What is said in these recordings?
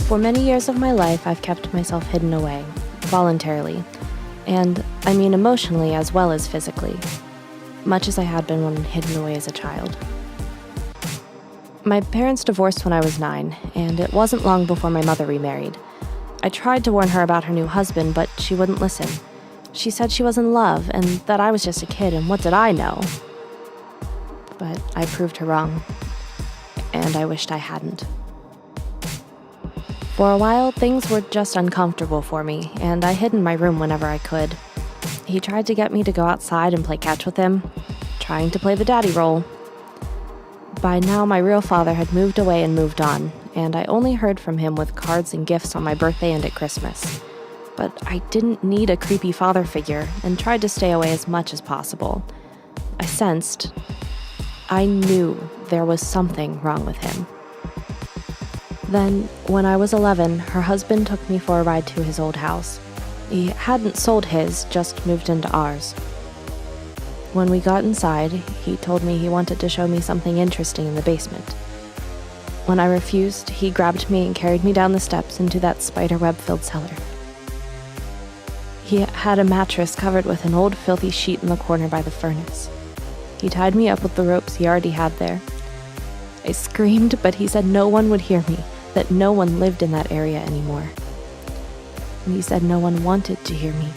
For many years of my life, I've kept myself hidden away, voluntarily, and I mean emotionally as well as physically, much as I had been when hidden away as a child. My parents divorced when I was 9, and it wasn't long before my mother remarried. I tried to warn her about her new husband, but she wouldn't listen. She said she was in love, and that I was just a kid, and what did I know? But I proved her wrong, and I wished I hadn't. For a while, things were just uncomfortable for me, and I hid in my room whenever I could. He tried to get me to go outside and play catch with him, trying to play the daddy role. By now, my real father had moved away and moved on, and I only heard from him with cards and gifts on my birthday and at Christmas. But I didn't need a creepy father figure and tried to stay away as much as possible. I knew there was something wrong with him. Then, when I was 11, her husband took me for a ride to his old house. He hadn't sold his, just moved into ours. When we got inside, he told me he wanted to show me something interesting in the basement. When I refused, he grabbed me and carried me down the steps into that spiderweb-filled cellar. He had a mattress covered with an old filthy sheet in the corner by the furnace. He tied me up with the ropes he already had there. I screamed, but he said no one would hear me, that no one lived in that area anymore. And he said no one wanted to hear me,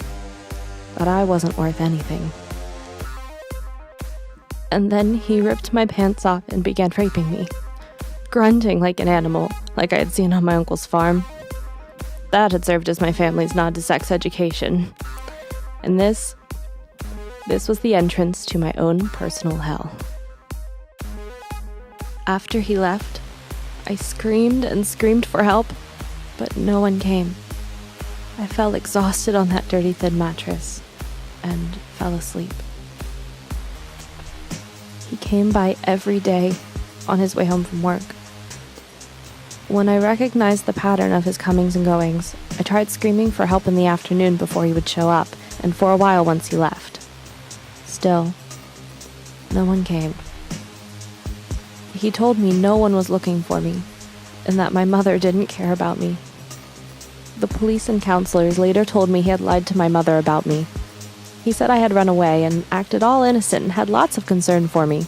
but I wasn't worth anything. And then he ripped my pants off and began raping me, grunting like an animal, like I had seen on my uncle's farm. That had served as my family's nod to sex education. And this was the entrance to my own personal hell. After he left, I screamed and screamed for help, but no one came. I fell exhausted on that dirty, thin mattress and fell asleep. He came by every day on his way home from work. When I recognized the pattern of his comings and goings, I tried screaming for help in the afternoon before he would show up, and for a while once he left. Still, no one came. He told me no one was looking for me, and that my mother didn't care about me. The police and counselors later told me he had lied to my mother about me. He said I had run away and acted all innocent and had lots of concern for me.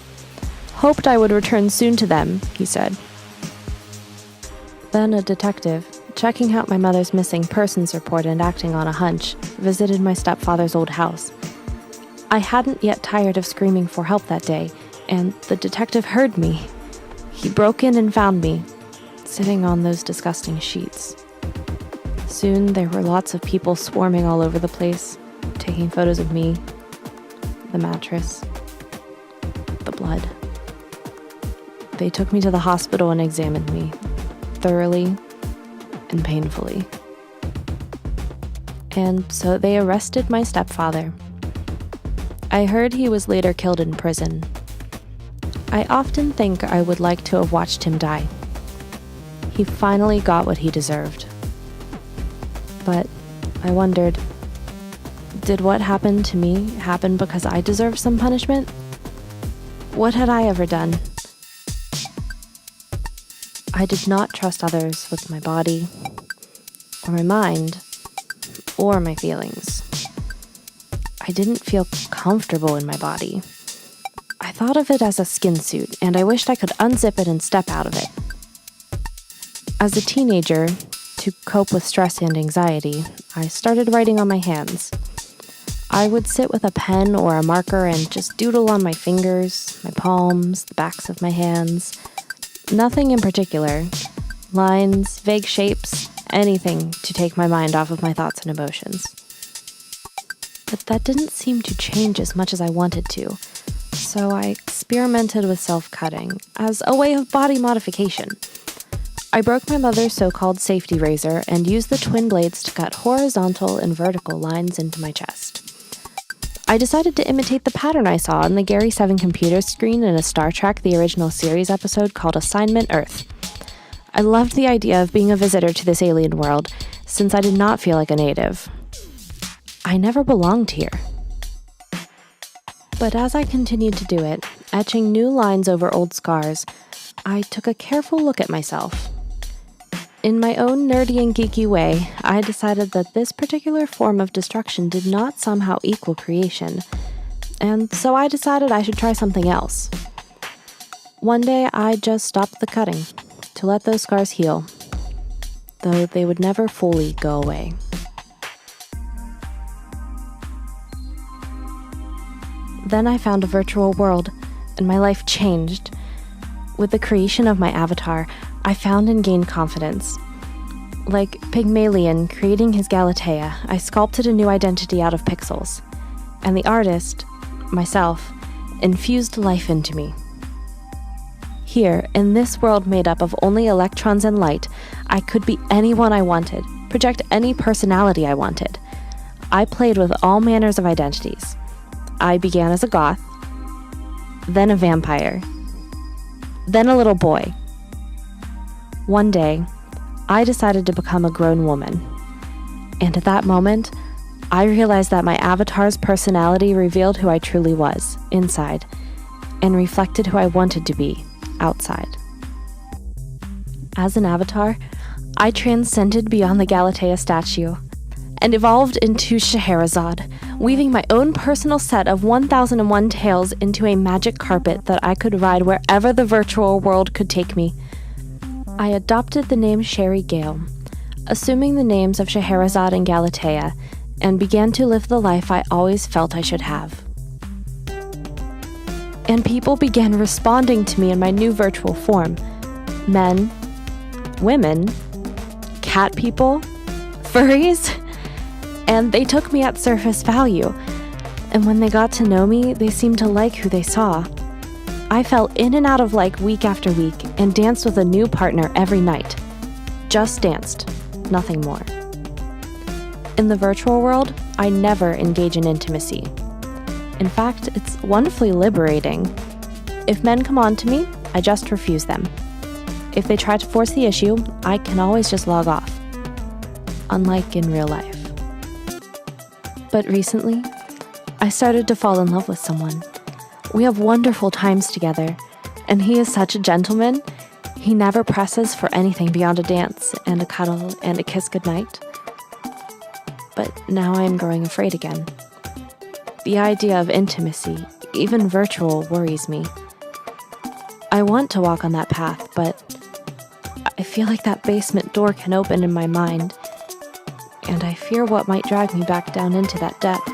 Hoped I would return soon to them, he said. Then a detective, checking out my mother's missing persons report and acting on a hunch, visited my stepfather's old house. I hadn't yet tired of screaming for help that day, and the detective heard me. He broke in and found me, sitting on those disgusting sheets. Soon there were lots of people swarming all over the place, taking photos of me, the mattress, the blood. They took me to the hospital and examined me, thoroughly and painfully. And so they arrested my stepfather. I heard he was later killed in prison. I often think I would like to have watched him die. He finally got what he deserved. But I wondered, did what happened to me happen because I deserved some punishment? What had I ever done? I did not trust others with my body, or my mind, or my feelings. I didn't feel comfortable in my body. I thought of it as a skin suit, and I wished I could unzip it and step out of it. As a teenager, to cope with stress and anxiety, I started writing on my hands. I would sit with a pen or a marker and just doodle on my fingers, my palms, the backs of my hands. Nothing in particular. Lines, vague shapes, anything to take my mind off of my thoughts and emotions. But that didn't seem to change as much as I wanted to, so I experimented with self-cutting as a way of body modification. I broke my mother's so-called safety razor and used the twin blades to cut horizontal and vertical lines into my chest. I decided to imitate the pattern I saw on the Gary 7 computer screen in a Star Trek The Original Series episode called Assignment Earth. I loved the idea of being a visitor to this alien world, since I did not feel like a native. I never belonged here. But as I continued to do it, etching new lines over old scars, I took a careful look at myself. In my own nerdy and geeky way, I decided that this particular form of destruction did not somehow equal creation, and so I decided I should try something else. One day, I just stopped the cutting to let those scars heal, though they would never fully go away. Then I found a virtual world, and my life changed. With the creation of my avatar, I found and gained confidence. Like Pygmalion creating his Galatea, I sculpted a new identity out of pixels, and the artist, myself, infused life into me. Here, in this world made up of only electrons and light, I could be anyone I wanted, project any personality I wanted. I played with all manners of identities. I began as a goth, then a vampire, then a little boy. One day, I decided to become a grown woman. And at that moment, I realized that my avatar's personality revealed who I truly was, inside, and reflected who I wanted to be, outside. As an avatar, I transcended beyond the Galatea statue and evolved into Scheherazade, weaving my own personal set of 1001 tales into a magic carpet that I could ride wherever the virtual world could take me. I adopted the name Sherry Gale, assuming the names of Scheherazade and Galatea, and began to live the life I always felt I should have. And people began responding to me in my new virtual form. Men, women, cat people, furries, and they took me at surface value. And when they got to know me, they seemed to like who they saw. I fell in and out of like week after week and danced with a new partner every night. Just danced, nothing more. In the virtual world, I never engage in intimacy. In fact, it's wonderfully liberating. If men come on to me, I just refuse them. If they try to force the issue, I can always just log off. Unlike in real life. But recently, I started to fall in love with someone. We have wonderful times together, and he is such a gentleman. He never presses for anything beyond a dance and a cuddle and a kiss goodnight. But now I am growing afraid again. The idea of intimacy, even virtual, worries me. I want to walk on that path, but I feel like that basement door can open in my mind, and I fear what might drag me back down into that depth.